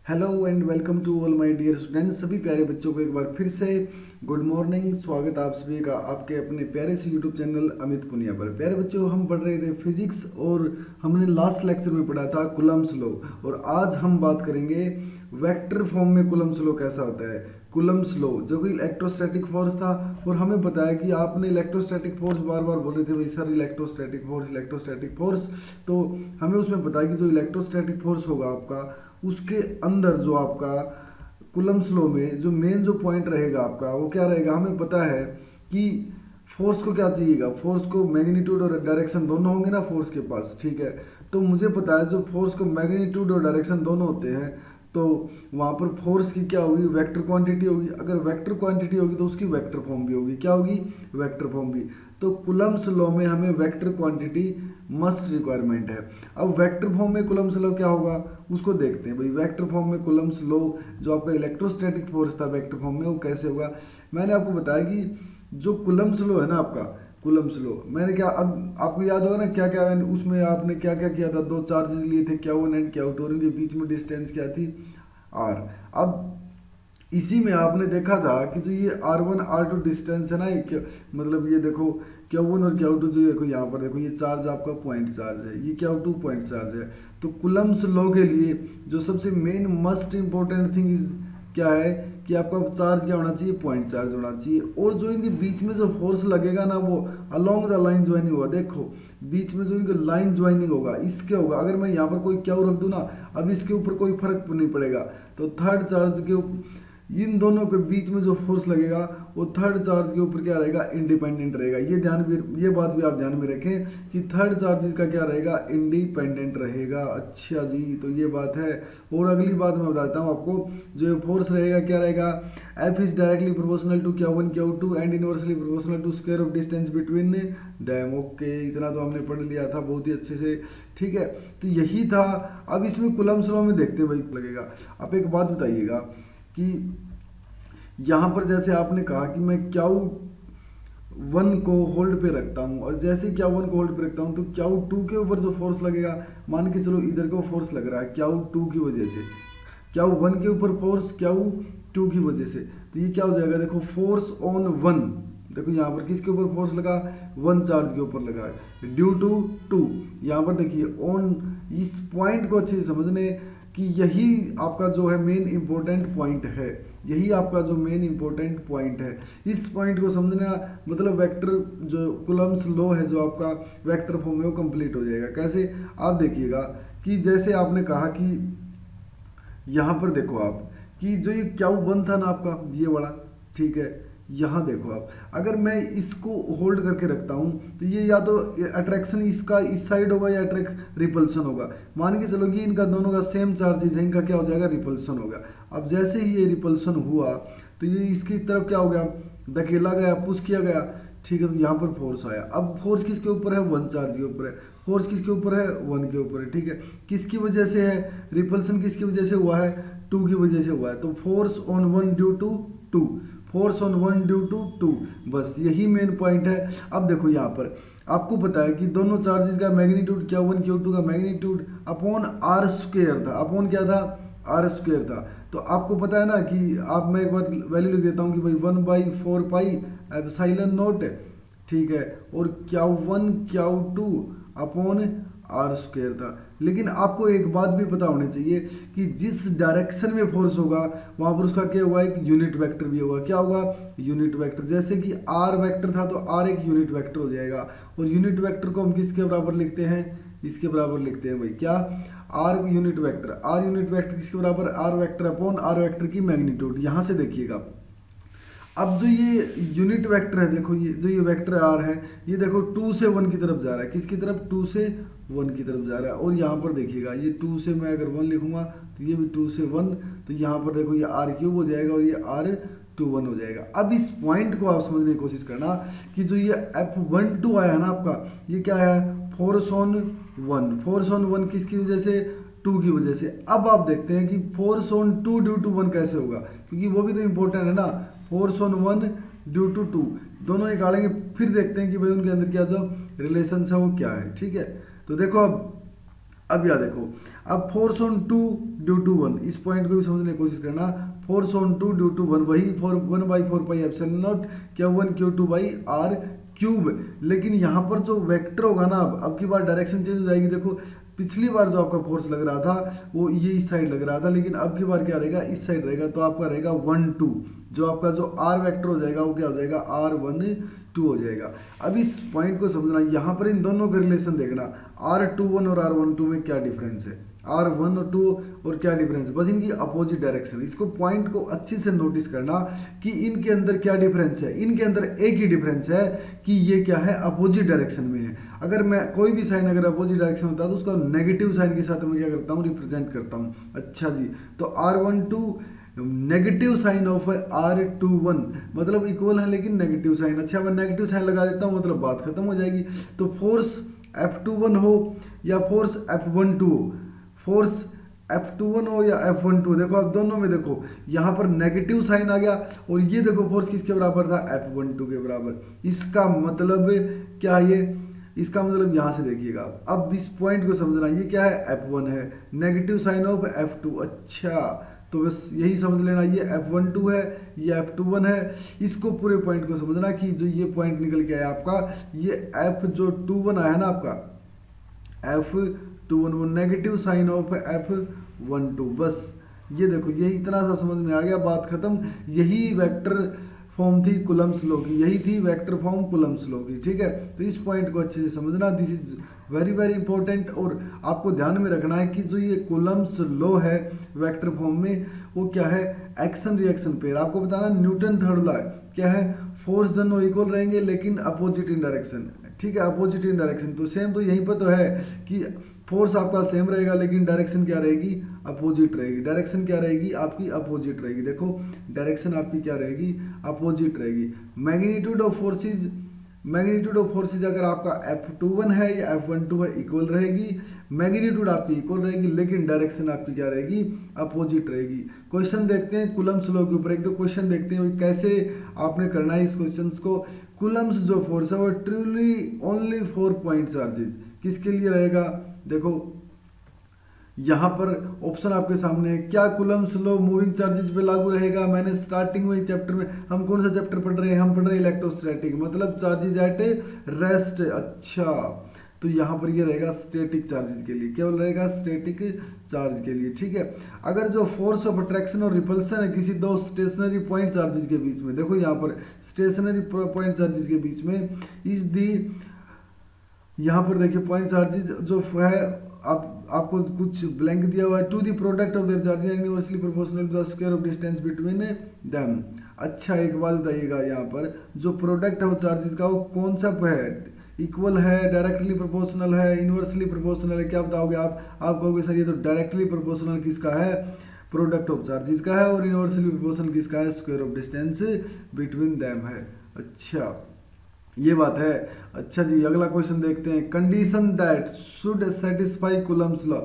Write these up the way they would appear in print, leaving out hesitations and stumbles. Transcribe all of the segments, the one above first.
Hello and welcome to all my dear students. सभी प्यारे बच्चों को एक बार फिर से गुड मॉर्निंग। स्वागत आप सभी का आपके अपने प्यारे से यूट्यूब चैनल अमित पुनिया पर। प्यारे बच्चों, हम पढ़ रहे थे फिजिक्स और हमने लास्ट लेक्चर में पढ़ा था कूलम्ब्स लॉ, और आज हम बात करेंगे वेक्टर फॉर्म में कूलम्ब्स लॉ कैसा होता है। कूलम्ब्स लॉ जो कि इलेक्ट्रोस्टैटिक फोर्स था, और हमें पता है कि आपने इलेक्ट्रोस्टैटिक फोर्स बार बार बोले थे भाई सर इलेक्ट्रोस्टैटिक फोर्स। तो हमें उसमें पता है कि जो इलेक्ट्रोस्टैटिक फोर्स होगा आपका, उसके अंदर जो आपका कूलम्ब्स लॉ में जो मेन जो पॉइंट रहेगा आपका वो क्या रहेगा। हमें पता है कि फोर्स को क्या चाहिएगा, फोर्स को मैग्नीट्यूड और डायरेक्शन दोनों होंगे ना फोर्स के पास, ठीक है। तो मुझे पता है जो फोर्स को मैग्नीट्यूड और डायरेक्शन दोनों होते हैं, तो वहाँ पर फोर्स की क्या होगी, वेक्टर क्वांटिटी होगी। अगर वेक्टर क्वांटिटी होगी तो उसकी वेक्टर फॉर्म भी होगी। क्या होगी? वेक्टर फॉर्म भी। तो कूलम्ब्स लॉ में हमें वेक्टर क्वांटिटी मस्ट रिक्वायरमेंट है। अब वेक्टर फॉर्म में कूलम्ब्स लॉ क्या होगा उसको देखते हैं भाई। वेक्टर फॉर्म में कूलम्ब्स लॉ जो आपका इलेक्ट्रोस्टैटिक फोर्स था वेक्टर फॉर्म में, वो कैसे होगा। मैंने आपको बताया कि जो कूलम्ब्स लॉ है ना आपका, कूलम्ब्स लॉ मैंने क्या, अब आपको याद होगा ना क्या क्या उसमें आपने क्या क्या किया था। दो चार्जेस लिए थे, Q1 एंड Q2, और उनके बीच में डिस्टेंस क्या थी, R। अब इसी में आपने देखा था कि जो ये R1 R2 डिस्टेंस है ना, ये मतलब ये देखो Q1 और Q2, जो देखो यहाँ पर देखो ये चार्ज आपका पॉइंट चार्ज है, ये Q2 पॉइंट चार्ज है। तो कूलम्ब्स लॉ के लिए जो सबसे main must important thing is क्या है कि आपका चार्ज क्या होना चाहिए, पॉइंट चार्ज होना चाहिए। और जो इनके बीच में जो फोर्स लगेगा ना वो अलोंग द लाइन ज्वाइनिंग होगा। देखो बीच में जो इनका लाइन ज्वाइनिंग होगा इसके होगा। अगर मैं यहाँ पर कोई क्यू रख दूँ ना, अब इसके ऊपर कोई फर्क नहीं पड़ेगा। तो थर्ड चार्ज के इन दोनों के बीच में जो फोर्स लगेगा वो थर्ड चार्ज के ऊपर क्या रहेगा, इंडिपेंडेंट रहेगा। ये बात भी आप ध्यान में रखें कि थर्ड चार्ज का क्या रहेगा, इंडिपेंडेंट रहेगा। अच्छा जी, तो ये बात है। और अगली बात मैं बताता हूँ आपको, जो फोर्स रहेगा क्या रहेगा, F is directly proportional to Q1 Q2 and inversely proportional to square of distance between them. Okay, इतना तो हमने पढ़ लिया था बहुत ही अच्छे से, ठीक है। तो यही था। अब इसमें कूलम्ब्स लॉ में देखते हैं भाई लगेगा। आप एक बात बताइएगा कि यहाँ पर जैसे आपने कहा कि मैं Q1 को होल्ड पे रखता हूँ, और जैसे Q1 को होल्ड पे रखता हूँ तो Q2 के ऊपर जो फोर्स लगेगा, मान के चलो इधर को फोर्स लग रहा है Q2 की वजह से, Q1 के ऊपर फोर्स Q2 की वजह से, तो ये क्या हो जाएगा, देखो फोर्स ऑन 1। देखो यहाँ पर किसके ऊपर फोर्स लगा, 1 चार्ज के ऊपर लगा है, ड्यू टू 2। यहाँ पर देखिए ऑन, इस पॉइंट को अच्छे से समझने कि यही आपका जो है मेन इंपॉर्टेंट पॉइंट है, यही आपका जो मेन इंपॉर्टेंट पॉइंट है। इस पॉइंट को समझना मतलब वेक्टर जो कूलम्ब्स लॉ है जो आपका वेक्टर फॉर्म में वो कंप्लीट हो जाएगा। कैसे, आप देखिएगा कि जैसे आपने कहा कि यहाँ पर देखो आप कि जो ये Q1 था ना आपका ये वाला, ठीक है। यहाँ देखो आप, अगर मैं इसको होल्ड करके रखता हूँ तो ये या तो अट्रैक्शन इसका इस साइड होगा या अट्रैक्ट रिपल्सन होगा। मान के चलो कि इनका दोनों का सेम चार्जेज है, इनका क्या हो जाएगा, रिपल्सन होगा। अब जैसे ही ये रिपल्सन हुआ तो ये इसकी तरफ क्या हो गया, धकेला गया, पुश किया गया, ठीक है। तो यहाँ पर फोर्स आया। अब फोर्स किसके ऊपर है, 1 चार्ज के ऊपर है। फोर्स किसके ऊपर है, 1 के ऊपर है, ठीक है। किसकी वजह से है, रिपल्सन किसकी वजह से हुआ है, 2 की वजह से हुआ है। तो force on 1 due to 2, force on 1 due to 2, बस यही मेन पॉइंट है। अब देखो यहाँ पर आपको पता है कि दोनों चार्जेस का मैग्नीट्यूड Q1 Q2 का मैग्नीट्यूड अपॉन R स्क्वायर था, अपॉन क्या था, R स्क्वायर था। तो आपको पता है ना कि आप, मैं एक बार वैल्यू लिख देता हूँ कि भाई 1/4 पाई एप्सिलॉन नॉट, ठीक है। और Q1 Q2 upon R square था। लेकिन आपको एक बात भी पता होनी चाहिए कि जिस डायरेक्शन में फोर्स होगा वहां पर उसका क्या होगा, एक यूनिट वेक्टर भी होगा। क्या होगा, यूनिट वेक्टर। जैसे कि R वेक्टर था तो R एक यूनिट वेक्टर हो जाएगा। और यूनिट वेक्टर को हम किसके बराबर लिखते हैं, इसके बराबर लिखते हैं भाई, क्या, R unit vector. R unit vector किसके बराबर, R vector upon R vector की मैग्नीट्यूड। यहां से देखिएगा, अब जो ये यूनिट वेक्टर है, देखो ये जो ये वेक्टर आर है, ये देखो 2 से 1 की तरफ जा रहा है। किसकी तरफ, 2 से 1 की तरफ जा रहा है। और यहाँ पर देखिएगा ये 2 से मैं अगर 1 लिखूंगा तो ये भी 2 से 1, तो यहाँ पर देखो ये R³ हो जाएगा और ये R21 हो जाएगा। अब इस पॉइंट को आप समझने की कोशिश करना कि जो ये F12 आया है ना आपका, ये क्या है, फोर्स ऑन 1। फोर्स ऑन 1 किसकी वजह से, 2 की वजह से। अब आप देखते हैं कि फोर्स ऑन 2 ड्यू टू 1 कैसे होगा, क्योंकि वो भी तो इंपॉर्टेंट है ना। फोर्स ऑन 1 ड्यू टू 2 दोनों निकालेंगे, फिर देखते हैं कि भाई उनके अंदर क्या जो रिलेशन है वो क्या है, ठीक है। तो देखो अब यह देखो, अब फोर्स ऑन 2 ड्यू टू 1, इस पॉइंट को भी समझने की कोशिश करना। फोर्स ऑन 2 ड्यू टू 1, वही 1/4 pi epsilon not Q1 Q2 by R cube. लेकिन यहाँ पर जो वेक्टर होगा ना, अब की बार डायरेक्शन चेंज हो जाएगी। देखो पिछली बार जो आपका फोर्स लग रहा था वो ये इस साइड लग रहा था, लेकिन अब की बार क्या रहेगा, इस साइड रहेगा। तो आपका रहेगा 1 2, जो आपका जो R वेक्टर हो जाएगा वो क्या हो जाएगा, R1 2 हो जाएगा। अब इस पॉइंट को समझना, यहाँ पर इन दोनों का रिलेशन देखना, R21 और R12 में क्या डिफरेंस है, R1 और 2 और क्या डिफरेंस है, बस इनकी अपोजिट डायरेक्शन। इसको पॉइंट को अच्छे से नोटिस करना कि इनके अंदर क्या डिफरेंस है। इनके अंदर एक ही डिफरेंस है कि ये क्या है, अपोजिट डायरेक्शन में है। अगर मैं कोई भी साइन अगर अपोजिट डायरेक्शन होता है तो उसका नेगेटिव साइन के साथ मैं क्या करता हूँ, रिप्रेजेंट करता हूँ। अच्छा जी, तो R12 negative sign of R21 मतलब इक्वल है लेकिन नेगेटिव साइन। अच्छा मैं नेगेटिव साइन लगा देता हूँ, मतलब बात खत्म हो जाएगी। तो फोर्स F21 हो या फोर्स F12 हो, फोर्स F21 हो या F12, देखो आप दोनों में देखो यहाँ पर नेगेटिव साइन आ गया, और ये देखो फोर्स किसके बराबर था, F12 के बराबर। इसका मतलब क्या, ये इसका मतलब यहाँ से देखिएगा। अब इस पॉइंट को समझना, ये क्या है, F1 है, नेगेटिव साइन ऑफ F2। अच्छा तो बस यही समझ लेना, ये F12 है, ये F21 है। इसको पूरे पॉइंट को समझना कि जो ये पॉइंट निकल के आया आपका, ये F जो 21 आया ना आपका, F21 वो नेगेटिव साइन ऑफ F12। बस ये देखो, ये इतना सा समझ में आ गया, बात खत्म। यही वेक्टर फॉर्म थी कूलम्ब्स लॉ की, यही थी वेक्टर फॉर्म कूलम्ब्स लॉ की, ठीक है। तो इस पॉइंट को अच्छे से समझना, this is very very important. और आपको ध्यान में रखना है कि जो ये कूलम्ब्स लॉ है वेक्टर फॉर्म में, वो क्या है, एक्शन रिएक्शन पेयर। आपको बताना न्यूटन थर्ड लॉ क्या है, फोर्स दोनों इक्वल रहेंगे लेकिन अपोजिट इन डायरेक्शन, ठीक है, अपोजिट इन डायरेक्शन। तो सेम तो यहीं पर तो है कि फोर्स आपका सेम रहेगा लेकिन डायरेक्शन क्या रहेगी, अपोजिट रहेगी। डायरेक्शन क्या रहेगी आपकी, अपोजिट रहेगी। देखो डायरेक्शन आपकी क्या रहेगी, अपोजिट रहेगी। Magnitude of forces, magnitude of forces अगर आपका F21 है या F12 है, इक्वल रहेगी। मैग्नीट्यूड आपकी इक्वल रहेगी लेकिन डायरेक्शन आपकी क्या रहेगी, अपोजिट रहेगी। क्वेश्चन देखते हैं कूलम्ब्स लॉ के ऊपर, एक दो क्वेश्चन देखते हैं कैसे आपने करना है इस क्वेश्चन को। कूलम्ब्स जो फोर्स है वो ट्रूली ओनली 4 पॉइंट चार्जेज किसके लिए रहेगा, देखो यहाँ पर ऑप्शन आपके सामने है। क्या कूलम्ब्स लॉ मूविंग चार्जेस पे लागू रहेगा। मैंने स्टार्टिंग में चैप्टर में, हम कौन सा चैप्टर पढ़ रहे हैं, हम पढ़ रहे हैं इलेक्ट्रोस्टैटिक, मतलब चार्जेस एट रेस्ट। अच्छा तो यहाँ पर ये रहेगा स्टैटिक चार्जेस के लिए, केवल रहेगा स्टैटिक चार्ज के लिए, ठीक है। अगर जो फोर्स ऑफ अट्रैक्शन और रिपल्सन है किसी दो स्टेशनरी पॉइंट चार्जेस के बीच में, देखो यहाँ पर स्टेशनरी पॉइंट चार्जेस के बीच में इज दी, यहाँ पर देखिए पॉइंट चार्जेस जो है, आपको कुछ ब्लैंक दिया हुआ है, to the product of their charges inversely proportional to the square of distance between them. अच्छा एक बात बताइएगा, यहाँ पर जो प्रोडक्ट है वो चार्जेस का वो कौन सा है, इक्वल है, डायरेक्टली प्रोपोर्शनल है, इनवर्सली प्रोपोर्शनल है, क्या बताओगे आप कहोगे सर ये तो डायरेक्टली प्रोपोर्शनल किसका है, प्रोडक्ट ऑफ चार्जेस का है, और इनवर्सली प्रोपोर्शनल किसका है, square of distance between them है। अच्छा ये बात है। अच्छा जी अगला क्वेश्चन देखते हैं। Condition that should satisfy Coulomb's law,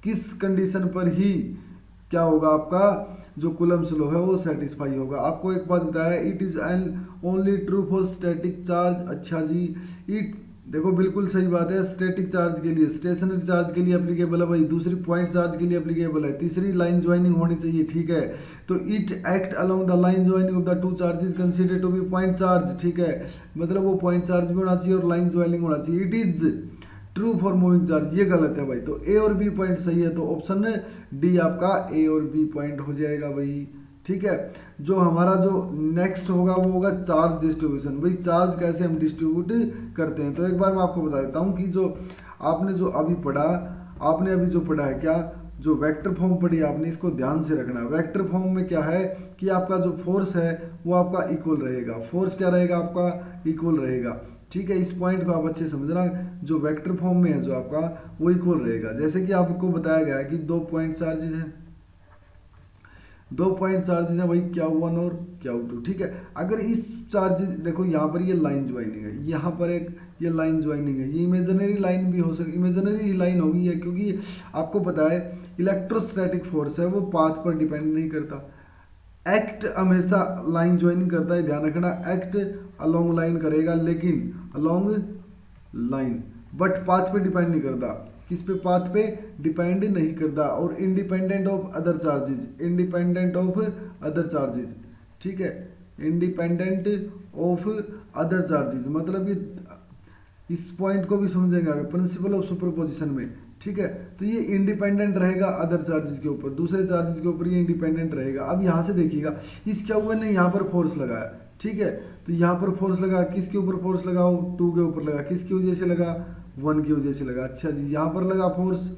किस कंडीशन पर ही क्या होगा आपका जो कूलम्ब्स लॉ है वो सेटिस्फाई होगा। आपको एक बात बताया, it is an only true for static charge. अच्छा जी इट, देखो बिल्कुल सही बात है, स्टैटिक चार्ज के लिए, स्टेशनरी चार्ज के लिए एप्लीकेबल है भाई, दूसरी पॉइंट चार्ज के लिए एप्लीकेबल है, तीसरी लाइन ज्वाइनिंग होनी चाहिए, ठीक है। तो it act along the line joining of the two charges considered to be point charge, ठीक है, मतलब वो पॉइंट चार्ज भी होना चाहिए और लाइन ज्वाइनिंग होना चाहिए। It is true for moving charge, ये गलत है भाई। तो ए और बी पॉइंट सही है, तो ऑप्शन डी आपका ए और बी पॉइंट हो जाएगा भाई, ठीक है। जो हमारा जो नेक्स्ट होगा वो होगा चार्ज डिस्ट्रीब्यूशन। भाई चार्ज कैसे हम डिस्ट्रीब्यूट करते हैं, तो एक बार मैं आपको बता देता हूँ कि जो आपने जो अभी पढ़ा, आपने अभी जो पढ़ा है क्या, जो वेक्टर फॉर्म पढ़ी आपने, इसको ध्यान से रखना। वेक्टर फॉर्म में क्या है कि आपका जो फोर्स है वो आपका इक्वल रहेगा, फोर्स क्या रहेगा आपका इक्वल रहेगा, ठीक है। इस पॉइंट को आप अच्छे समझना, जो वेक्टर फॉर्म में है जो आपका वो इक्वल रहेगा। जैसे कि आपको बताया गया है कि 2 पॉइंट चार्जेस हैं, 2 पॉइंट चार्जेस है भाई Q1 और Q2, ठीक है। अगर इस चार्जेस देखो यहाँ पर ये लाइन ज्वाइनिंग है, यहाँ पर एक ये लाइन ज्वाइनिंग है, ये इमेजिनरी लाइन भी हो सकती, इमेजिनरी लाइन होगी है, क्योंकि आपको पता है इलेक्ट्रोस्टैटिक फोर्स है वो पाथ पर डिपेंड नहीं करता, एक्ट हमेशा लाइन ज्वाइनिंग करता है, ध्यान रखना, एक्ट अलोंग लाइन करेगा लेकिन अलोंग लाइन, बट पाथ पे डिपेंड नहीं करता। किस पे, पाथ पे डिपेंड नहीं करता, और independent of other charges, independent of other charges, ठीक है, इंडिपेंडेंट ऑफ अदर चार्जेज, मतलब ये इस पॉइंट को भी समझेंगे आगे, प्रिंसिपल ऑफ सुपरपोजिशन में, ठीक है। तो ये इंडिपेंडेंट रहेगा अदर चार्जेस के ऊपर, दूसरे चार्जेस के ऊपर ये इंडिपेंडेंट रहेगा। अब यहाँ से देखिएगा, इस क्या हुआ ने यहाँ पर फोर्स लगाया, ठीक है, तो यहाँ पर फोर्स लगा, किसके ऊपर फोर्स लगाओ, 2 के ऊपर लगा, किसकी वजह से लगा, 1 की वजह से लगा। अच्छा जी, यहाँ पर लगा फोर्स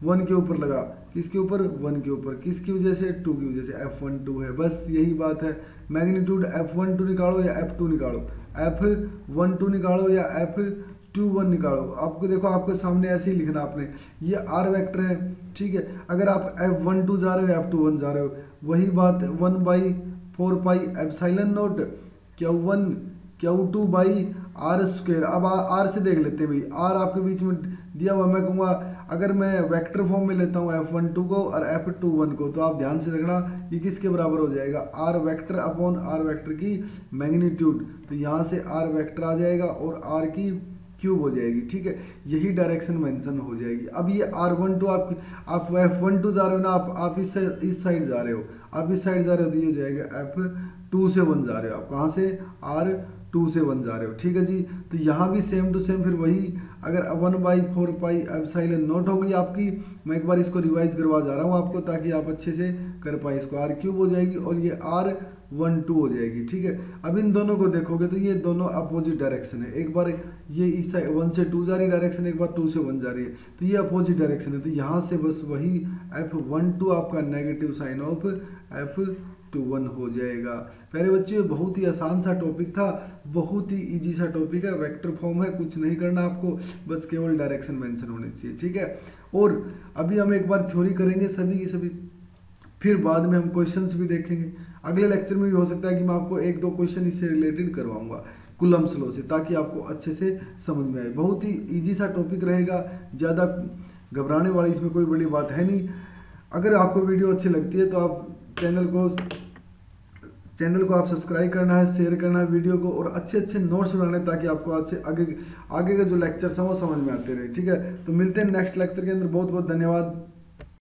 1 के ऊपर लगा, किसके ऊपर, 1 के ऊपर, किसकी वजह से, 2 की वजह से, F12 है, बस यही बात है। मैग्नीट्यूड F12 निकालो या F2 निकालो, F12 निकालो या F21 निकालो, आपको देखो आपके सामने ऐसे ही लिखना आपने, ये R वेक्टर है, ठीक है। अगर आप F12 जा रहे हो F21 जा रहे हो, वही बात 1/4 pi epsilon not Q1 Q2 by R square. अब आर से देख लेते हैं भाई, आर आपके बीच में दिया हुआ, मैं कहूँगा अगर मैं वेक्टर फॉर्म में लेता हूँ F12 को और F21 को, तो आप ध्यान से रखना ये किसके बराबर हो जाएगा, R vector upon R vector की मैग्नीट्यूड। तो यहाँ से आर वेक्टर आ जाएगा और आर की क्यूब हो जाएगी, ठीक है, यही डायरेक्शन मेंशन हो जाएगी। अब ये R12 आप F12 जा रहे हो ना, आप इस साइड जा रहे हो, आप इस साइड जा रहे हो, तो ये हो जाएगा F2 से 1 जा रहे हो, आप कहाँ से, R2 से 1 जा रहे हो, ठीक है जी। तो यहाँ भी सेम टू सेम फिर वही, अगर 1/4 पाई एप्सिलॉन नॉट हो गई आपकी, मैं एक बार इसको रिवाइज करवा जा रहा हूँ आपको ताकि आप अच्छे से कर पाए, इसको R क्यूब हो जाएगी और ये R12 हो जाएगी, ठीक है। अब इन दोनों को देखोगे तो ये दोनों अपोजिट डायरेक्शन है, एक बार ये इस साइड 1 से 2 जा रही डायरेक्शन, एक बार 2 से 1 जा रही है, तो ये अपोजिट डायरेक्शन है। तो यहाँ से बस वही F12 आपका नेगेटिव साइन ऑफ F21 हो जाएगा। प्यारे बच्चों, बहुत ही आसान सा टॉपिक था, बहुत ही इजी सा टॉपिक है, वेक्टर फॉर्म है, कुछ नहीं करना आपको, बस केवल डायरेक्शन मेंशन होनी चाहिए, ठीक है। और अभी हम एक बार थ्योरी करेंगे सभी की सभी, फिर बाद में हम क्वेश्चंस भी देखेंगे। अगले लेक्चर में भी हो सकता है कि मैं आपको 1-2 क्वेश्चन इससे रिलेटेड करवाऊंगा कूलम्ब्स लॉ से, ताकि आपको अच्छे से समझ में आए। बहुत ही इजी सा टॉपिक रहेगा, ज़्यादा घबराने वाली इसमें कोई बड़ी बात है नहीं। अगर आपको वीडियो अच्छी लगती है तो आप चैनल को आप सब्सक्राइब करना है, शेयर करना है वीडियो को, और अच्छे अच्छे नोट्स बनाने, ताकि आपको आज से आगे के जो लेक्चर्स हैं वो समझ में आते रहे, ठीक है। तो मिलते हैं नेक्स्ट लेक्चर के अंदर, बहुत बहुत धन्यवाद।